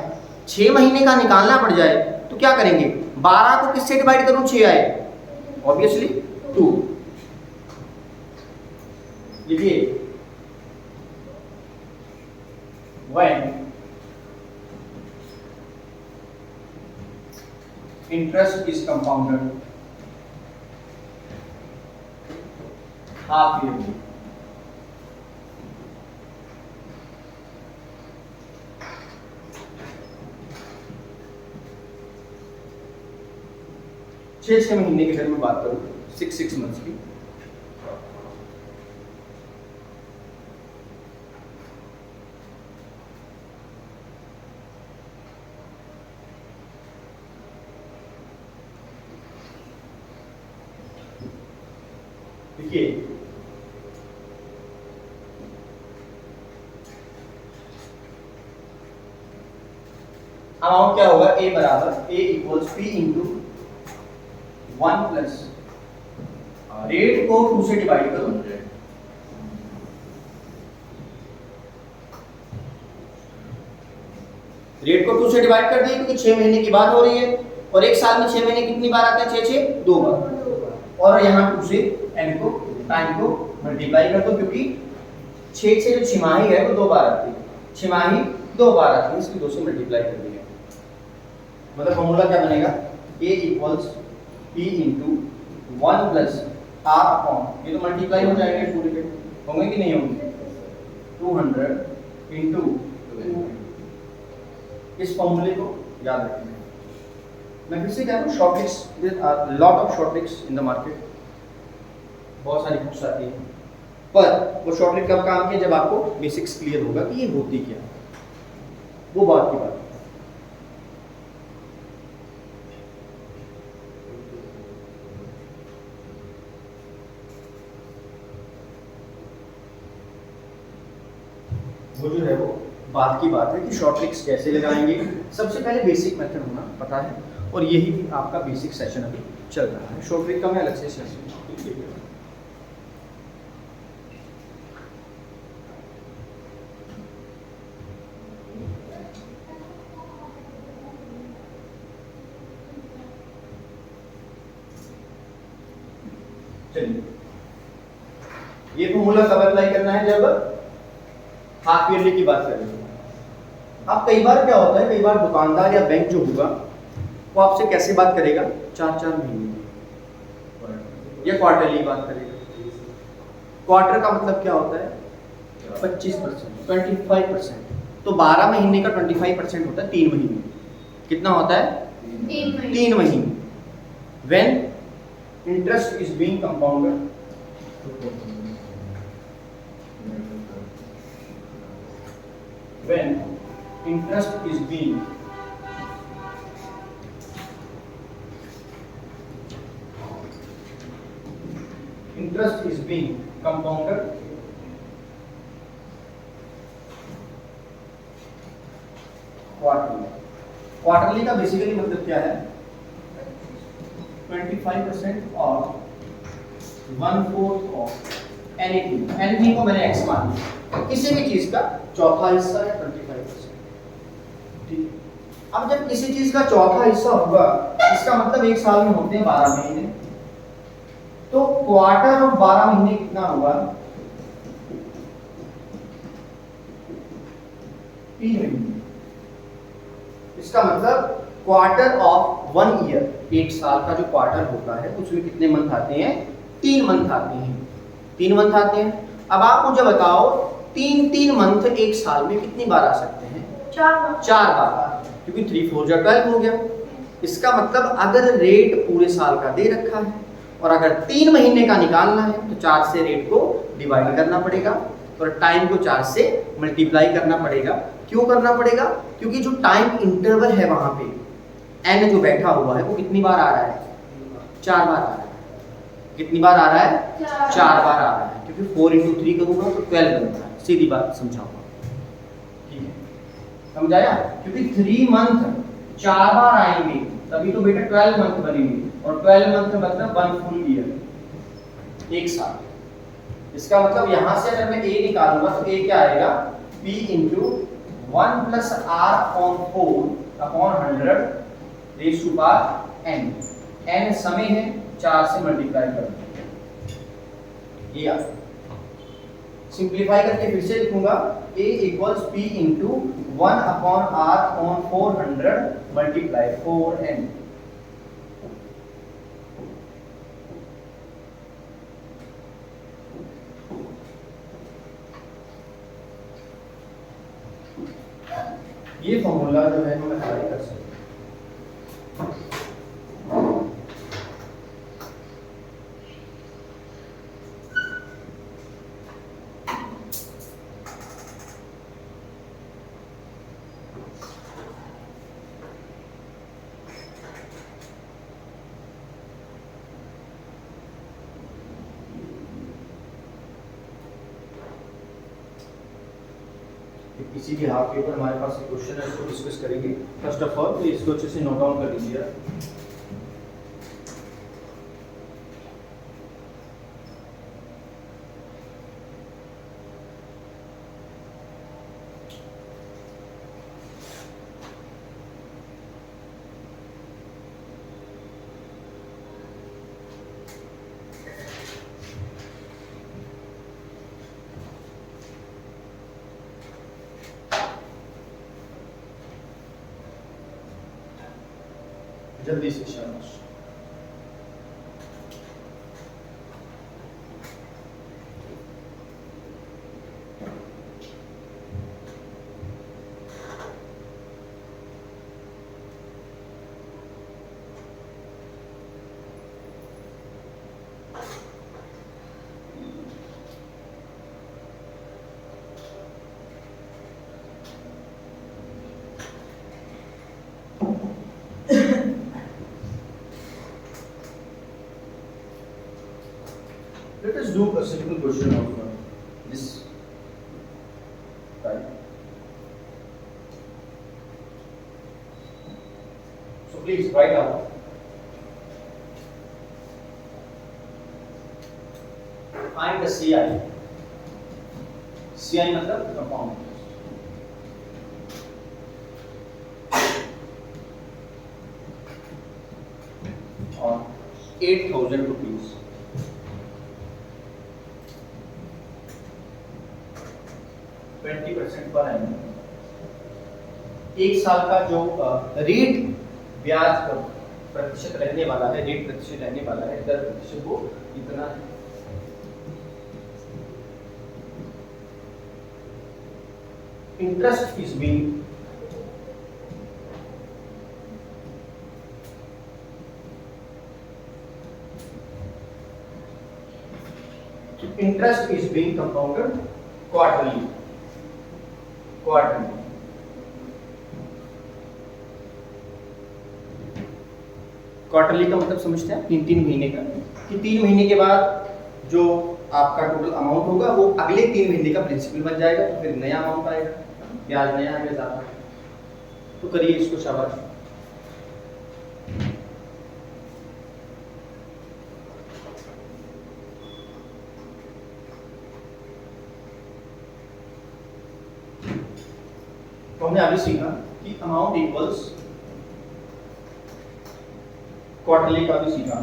6 महीने का निकालना पड़ जाए तो क्या करेंगे, 12 को किससे डिवाइड करूं, 6 आए, ऑब्वियसली 2। लिखिए, when interest is compounded half yearly, छह महीने की अगर मैं बात करूं, 6 मंथ्स की, देखिए अमाउंट क्या होगा, ए बराबर A equals P into 1 plus rate को 2 से डिवाइड करो, रेट को 2 से डिवाइड कर दिए क्योंकि 6 महीने की बात हो रही है, और एक साल में 6 महीने कितनी बार आते हैं, 6 2 बार, और यहाँ 2 से एन को टाइम को मल्टीप्लाई कर दो, क्योंकि 6 से जो छिमाही है वो 2 बार आती है, छिमाही 2 बार आती है, इसलिए 2 से मल्टीप्लाई कर दिया। मतलब फॉर्मूला क्या बनेगा, A equals P into 1 plus R upon, ये तो मल्टीप्लाई हो जाएंगे पूरे के, होंगे कि नहीं होंगे, 200 इंटू, इस फॉर्मूले को याद रखेंगे। मैं फिर से कह रहा हूँ, short tricks, lot of short tricks in the market, बहुत सारी बुक्स आती हैं, पर वो शॉर्ट ट्रिक कब काम किया, जब आपको बेसिक्स क्लियर होगा कि ये होती क्या, वो बात की बात। वो जो है वो बात की बात है कि शॉर्ट ट्रिक्स कैसे लगाएंगे। सबसे पहले बेसिक मेथड होना पता है, और यही आपका बेसिक सेशन अभी चल रहा है। शॉर्ट ट्रिक का मैं अलग से सेशन, चलिए ये फॉर्मूला कब अप्लाई करना है, जब हाफ ईयरली की बात करें। अब कई बार क्या होता है, कई बार दुकानदार या बैंक जो होगा वो आपसे कैसे बात करेगा, 4 महीने या क्वार्टरली बात करेगा। क्वार्टर का मतलब क्या होता है, 25%, 25%। तो 12 महीने का 25% होता है 3 महीने। कितना होता है, 3 महीने। When interest is being compounded, when interest is being compounded quarterly का बेसिकली मतलब क्या है, 25% और 1/4 ऑफ एनीथिंग को मैंने x मान लिया, किसी भी चीज का चौथा हिस्सा या 25%। ठीक, अब जब किसी चीज का चौथा हिस्सा होगा, इसका मतलब एक साल में होते हैं 12 महीने, तो क्वार्टर ऑफ 12 महीने कितना होगा, 3 महीने। इसका मतलब क्वार्टर ऑफ 1 ईयर, एक साल का जो क्वार्टर होता है उसमें कितने मंथ आते हैं, 3 मंथ आते हैं, 3 मंथ आते हैं। अब आप मुझे बताओ, 3 मंथ एक साल में कितनी बार आ सकते हैं, 4 बार। 4 बार। क्योंकि 3 4 जा 12 हो गया। इसका मतलब अगर रेट पूरे साल का दे रखा है और अगर 3 महीने का निकालना है तो 4 से रेट को डिवाइड करना पड़ेगा और टाइम को 4 से मल्टीप्लाई करना पड़ेगा। क्यों करना पड़ेगा? क्योंकि जो टाइम इंटरवल है वहां पे एन जो बैठा हुआ है वो कितनी बार आ रहा है? 4 बार आ रहा है। कितनी बार आ रहा है? 4 बार आ रहा है, क्योंकि 4 × 3 करूंगा तो 12 बनता है। सीधी बात समझाऊंगा, ठीक है? समझाया? क्योंकि 3 मंथ 4 बार आएंगे तभी तो बेटा 12 मंथ बनेंगे, और 12 मंथ मतलब 1 फुल ईयर, एक साल। इसका मतलब यहां से अगर मैं a निकालूंगा तो a क्या आएगा? p × 1 + r/4/100 raise to power n। n समय है, 4 से मल्टीप्लाई कर दो, ये आ। सिंप्लीफाई करके फिर से लिखूंगा a = p × 1/r/400 × 4n। ये फॉर्मूला जो है हम अप्लाई कर सकते हैं। किसी भी हाफ के ऊपर हमारे पास एक क्वेश्चन है, इसको डिस्कस करेंगे। फर्स्ट ऑफ ऑल तो इसको अच्छे से नोट डाउन कर लीजिए। जल्दी से शाबाश। Let us do a simple question of this type. So please write out. Find the CI. CI मतलब compound. और 8,000 rupees. 20% per annum. एक साल का जो रेट ब्याज प्रतिशत रहने वाला है, रेट प्रतिशत रहने वाला है, 10% वो इतना है। Interest is being compounded quarterly। Quarterly का मतलब समझते हैं? 3 महीने का, कि 3 महीने के बाद जो आपका टोटल अमाउंट होगा वो अगले 3 महीने का प्रिंसिपल बन जाएगा, तो फिर नया अमाउंट आएगा, ब्याज नया आएगा ज़्यादा। तो करिए इसको, शाबाश। तो हमने अभी सीखा कि अमाउंट इक्वल्स क्वार्टरली का भी सीखा।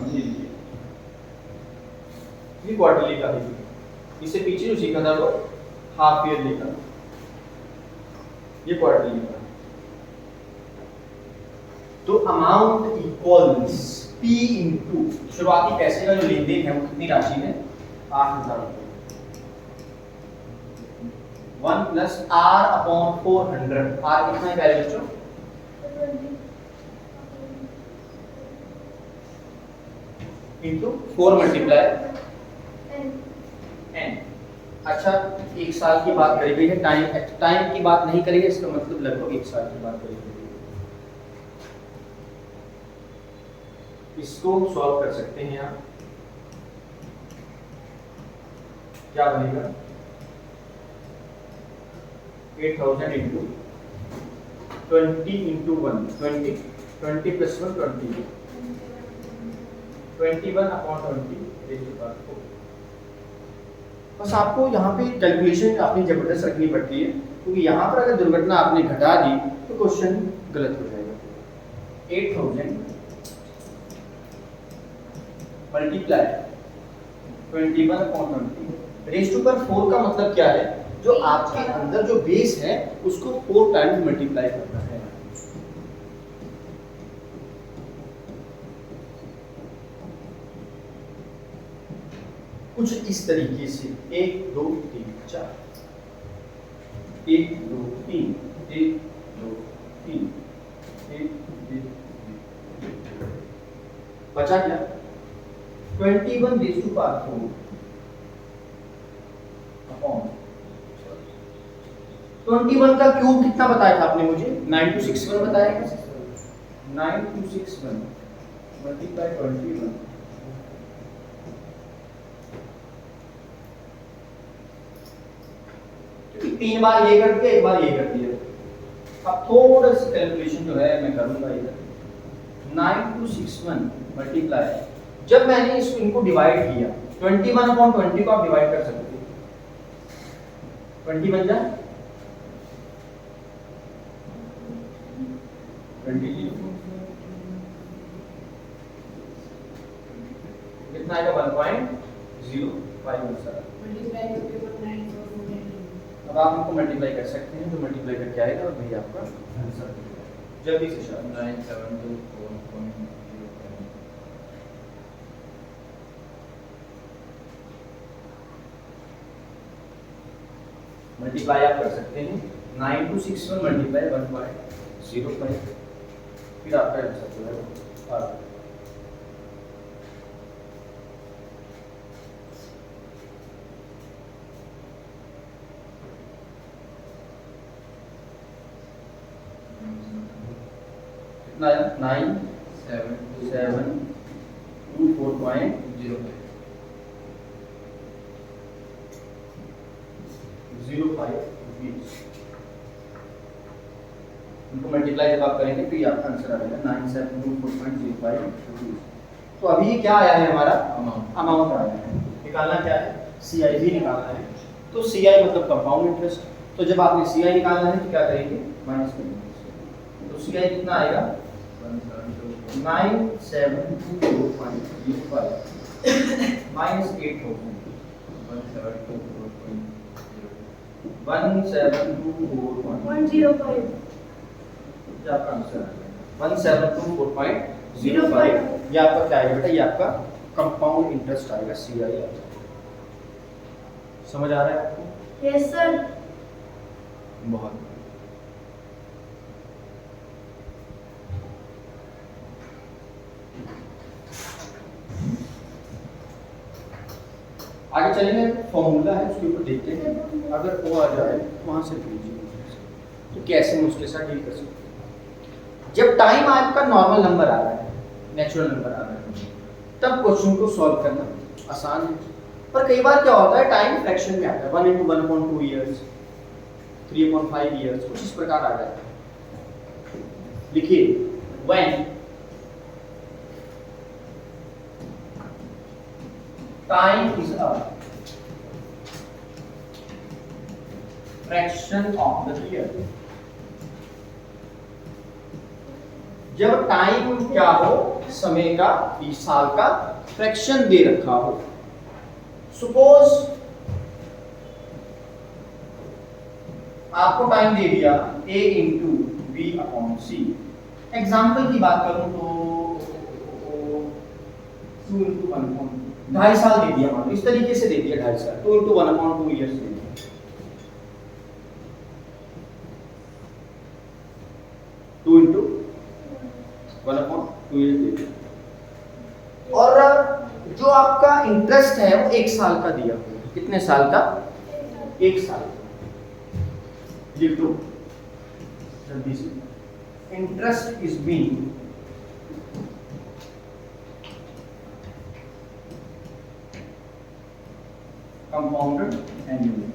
ये क्वार्टरली का है, इससे पीछे जो सीखा था वो हाफ ईयरली का, ये क्वार्टरली का। तो अमाउंट इक्वल्स P इंटू शुरुआती पैसे का जो लेन देन है वो कितनी राशि है? 8,000 रुपये। 1 + r/400। r कितना है पहले बच्चों? Into 4 multiply n। अच्छा, एक साल की बात करी गई है, टाइम की बात नहीं करी है, इसका मतलब लगभग एक साल की बात करी गई है। इसको सॉल्व कर सकते हैं आप। क्या बनेगा? 8000 इंटू 20 इंटू 1, 20 प्लस 1 20, 21 अपॉन 20। बस आपको यहाँ पे कैलकुलेशन अपनी जबरदस्त रखनी पड़ती है, क्योंकि यहाँ पर अगर दुर्घटना आपने घटा दी तो क्वेश्चन गलत हो जाएगा। 8000 multiply 21 upon 20 raise to power 4 का मतलब क्या है? जो आपके अंदर जो बेस है उसको 4 टाइम्स मल्टीप्लाई करना है। कुछ इस तरीके से 1 2 3 4, 1 2 3, 1 2 3, 1 2 3। बचा क्या? 21 रेज़ टू पावर 4 अपॉन 21 का क्यूब कितना बताया था आपने मुझे? 9261 बताया था। 9261 मल्टीप्लाई 21, तीन बार ये कर दिया, एक बार ये कर दिया। अब थोड़ा सा कैलकुलेशन जो है मैं करूंगा इधर। 9261 मल्टीप्लाई, जब मैंने इसको इनको डिवाइड किया 21 अपॉन 20 को आप डिवाइड कर सकते हो, 20 बन जाए 20 कितना आएगा? 1.05 आंसर। अब आप इनको मल्टीप्लाई कर सकते हैं, जो मल्टीप्लाई करके आएगा और वही आपका आंसर है। जल्दी से शायद 9724.05 मल्टीप्लाई आप कर सकते हैं। 9261 मल्टीप्लाई 1.05, फिर आपका आंसर जो है कितना आया? 9724.05 रुपीज। इनको मल्टीप्लाई जब आप करेंगे तो ये आपका आंसर आ जाएगा 9724.05 रुपीज। तो अभी ये क्या आया है? हमारा अमाउंट आया है। निकालना क्या है? CI भी निकालना है। तो CI मतलब कंपाउंड इंटरेस्ट। तो जब आपने CI निकालना है तो क्या करेंगे? माइनस करेंगे। तो CI कितना आएगा? 9724.05 माइनस 8000, 1724.105। ये आपका आंसर आ गया 1724.05। ये आपका क्या आएगा बेटा? ये आपका कंपाउंड इंटरेस्ट आएगा, CI आएगा। समझ आ रहा है आपको? Yes sir. बहुत आगे चलेंगे। फॉर्मूला है उसके ऊपर देखते हैं, अगर वो आ जाए वहां से लीजिए तो कैसे हम उसके साथ डील कर सकते हैं। जब टाइम आपका नॉर्मल नंबर आ रहा है, नेचुरल नंबर आ रहा है, तब क्वेश्चन को सॉल्व करना आसान है। पर कई बार क्या होता है, टाइम फ्रैक्शन में आता है, 1 into 1/2 years, 3/5 years, कुछ इस प्रकार आ जाता है। लिखिए, when time is a fraction of the year। जब टाइम क्या हो? समय का, 20 साल का फ्रैक्शन दे रखा हो। सपोज आपको टाइम दे दिया A into V/C। एग्जाम्पल की बात करूं तो 2 into 1/2, 2.5 साल दे दिया, मान लो इस तरीके से दे दिया 2.5 साल, 2 into 1/2 years दे दिया। 2 into ईयर दे दिया। और जो आपका इंटरेस्ट है वो 1 साल का दिया हुआ। कितने साल का? 1 साल। लिख दो जल्दी से। Interest is being compounded annually.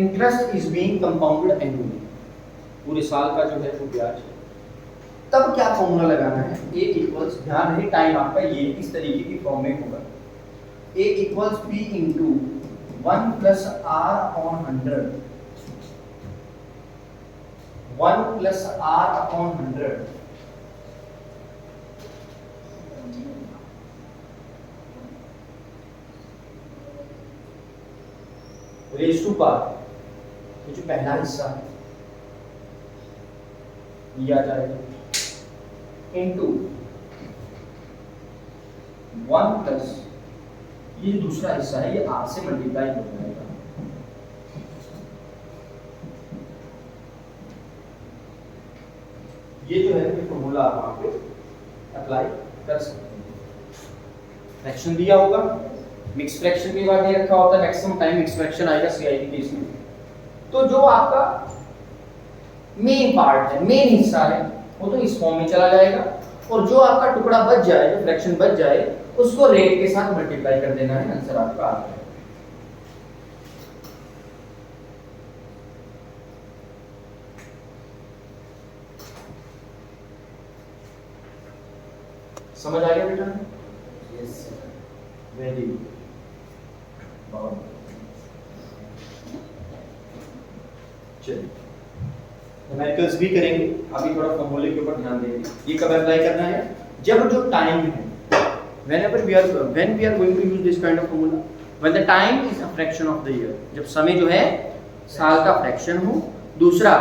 Interest is being compounded annually, पूरे साल का जो है वो ब्याज है। तब क्या फॉर्मूला लगाना है? ए इक्वल्स, ध्यान रहे टाइम आपका ये इस तरीके की फॉर्म में होगा, A equals P into 1 plus R upon 100, 1 plus R upon 100 raise to power. तो जो पहला हिस्सा है लिया जाएगा इनटू 1 प्लस ये जो दूसरा हिस्सा है ये आर से मल्टीप्लाई हो जाएगा। ये जो है ये फॉर्मूला आप वहां पे अप्लाई कर सकते हैं। फ्रैक्शन दिया होगा, मिक्स फ्रैक्शन के बाद ये रखा होता है, मैक्सिमम टाइम मिक्स फ्रैक्शन आएगा सीआई के केस में। तो जो आपका मेन पार्ट है, मेन हिस्सा है, वो तो इस फॉर्म में चला जाएगा, और जो आपका टुकड़ा बच जाए, जो फ्रैक्शन बच जाए, उसको रेट के साथ मल्टीप्लाई कर देना है, आंसर आपका आ जाएगा। समझ आ गया बेटा? यस, वेरी गुड, बहुत। चलिए न्यूमेरिकल्स भी करेंगे, अभी थोड़ा फॉर्मूले के ऊपर ध्यान देंगे। ये कब अप्लाई करना है? जब जो टाइम है, whenever we are when we are going to use this kind of formula, when the time is a fraction of the year, जब समय जो है साल का फ्रैक्शन हो। दूसरा,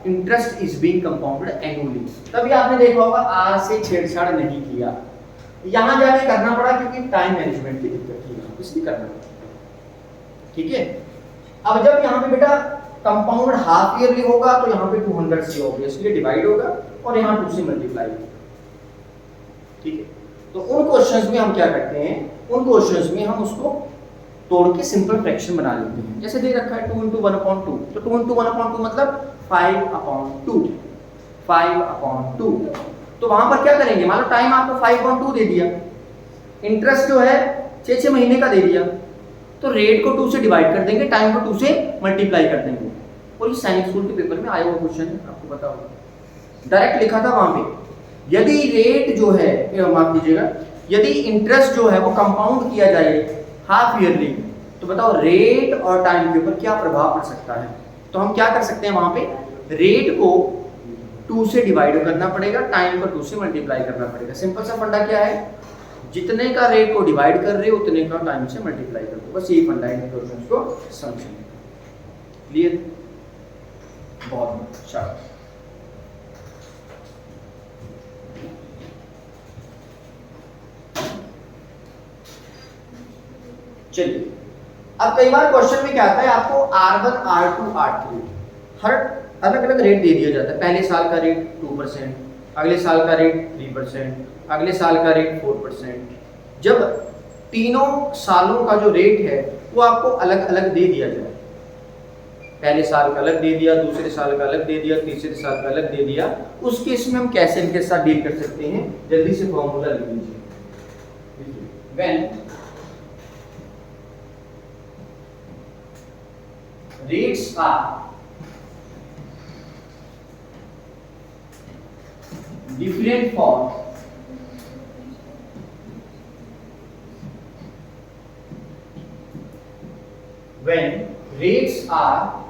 interest is being compounded annually. तभी आपने देखा होगा आर से छेड़छाड़ नहीं किया, यहां जाके करना पड़ा क्योंकि टाइम मैनेजमेंट की दिक्कत थी, इसलिए करना पड़ा। ठीक है, अब जब यहाँ पे बेटा कंपाउंड हाफ ईयरली होगा तो यहाँ पे 200 से ऑब्वियसली डिवाइड होगा और यहाँ 2 से मल्टीप्लाई होगा। ठीक है, तो उन क्वेश्चंस में हम क्या करते हैं, उन क्वेश्चंस में हम उसको तोड़ के सिंपल फ्रैक्शन बना लेते हैं। जैसे दे रखा है 2 × 1/2, तो 2 × 1/2 मतलब 5/2, 5/2। तो वहां पर क्या करेंगे, मान लो टाइम आपको 5/2 दे दिया, इंटरेस्ट जो है 6 महीने का दे दिया, तो रेट को 2 से डिवाइड कर देंगे, टाइम को 2 से मल्टीप्लाई कर देंगे। और ये सैनिक स्कूल के पेपर में आया हुआ क्वेश्चन है, आपको पता होगा। डायरेक्ट लिखा था वहां पे, यदि रेट जो है, माफ कीजिएगा, यदि इंटरेस्ट जो है वो कंपाउंड किया जाए हाफ ईयरली, तो बताओ रेट और टाइम के ऊपर क्या प्रभाव पड़ सकता है। तो हम क्या कर सकते हैं, वहां पे रेट को 2 से डिवाइड करना पड़ेगा, टाइम को 2 से मल्टीप्लाई करना पड़ेगा। सिंपल सा फंडा क्या है, जितने का रेट को डिवाइड कर रहे हो उतने का टाइम से मल्टीप्लाई कर दो, बस यही फंडा है क्वेश्चंस को समझने। क्लियर? बहुत अच्छा। चलिए, अब कई बार क्वेश्चन में क्या आता है, आपको R1, R2, R3 हर अलग अलग रेट दे दिया जाता है। पहले साल का रेट 2%, अगले साल का रेट 3%, अगले साल का रेट 4%। जब तीनों सालों का जो रेट है वो आपको अलग अलग दे दिया जाए, पहले साल का अलग दे दिया, दूसरे साल का अलग दे दिया, तीसरे साल का अलग दे दिया, उस केस में हम कैसे इनके साथ डील कर सकते हैं, जल्दी से फॉर्मूला लिख लीजिए। When rates are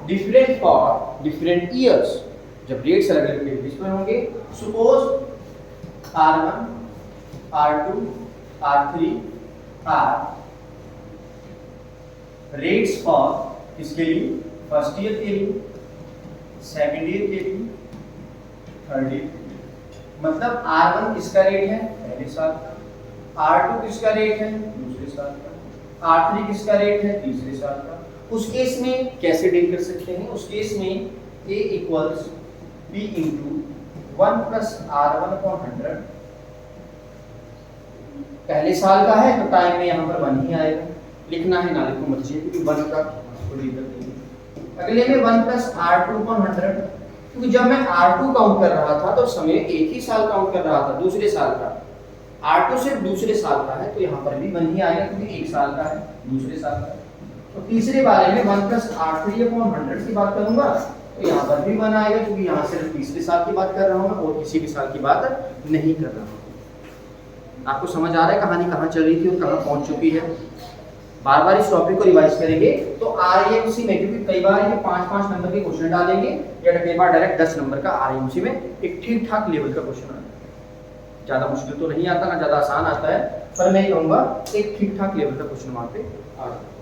different for different years, जब रेट्स अलग अलग बेसिस पर होंगे, suppose R1, R2, R3 are rates for इसके लिए फर्स्ट ईयर के लिए, सेकेंड ईयर के लिए, थर्ड ईयर। मतलब R1 किसका रेट है, पहले साल का, R2 किसका रेट है, दूसरे साल का, R3 किसका रेट है, तीसरे साल का। उस केस में कैसे डील कर सकते हैं, उस केस में A equals B into 1 plus R1 upon 100 पहले साल का है तो टाइम में यहाँ पर 1 ही आएगा, लिखना है ना लिखो मत चाहिए क्योंकि 1 का कोई दिक्कत नहीं है। अगले में 1 प्लस R2 अपॉन 100, क्योंकि जब मैं R2 काउंट कर रहा था तो समय एक ही साल काउंट कर रहा था, दूसरे साल का। R2 सिर्फ दूसरे साल का है तो यहाँ पर भी 1 ही आएगा क्योंकि एक साल का है, दूसरे साल का है। तो तीसरे वाले में 1 प्लस R3 अपॉन 100 की बात करूंगा तो यहाँ पर भी 1 आएगा क्योंकि यहाँ सिर्फ तीसरे साल की बात कर रहा हूँ मैं और किसी भी साल की बात नहीं कर रहा हूँ। आपको समझ आ रहा है कहानी कहाँ चल रही थी और कहाँ पहुँच चुकी है। बार बार इस टॉपिक को रिवाइज करेंगे तो आरएमसी में, क्योंकि कई बार ये 5-5 नंबर के क्वेश्चन डालेंगे या कई बार डायरेक्ट 10 नंबर का आरएमसी में एक ठीक ठाक लेवल का क्वेश्चन आता है। ज़्यादा मुश्किल तो नहीं आता ना ज़्यादा आसान आता है, पर मैं कहूँगा एक ठीक ठाक लेवल का क्वेश्चन वहाँ पे आ जाता है।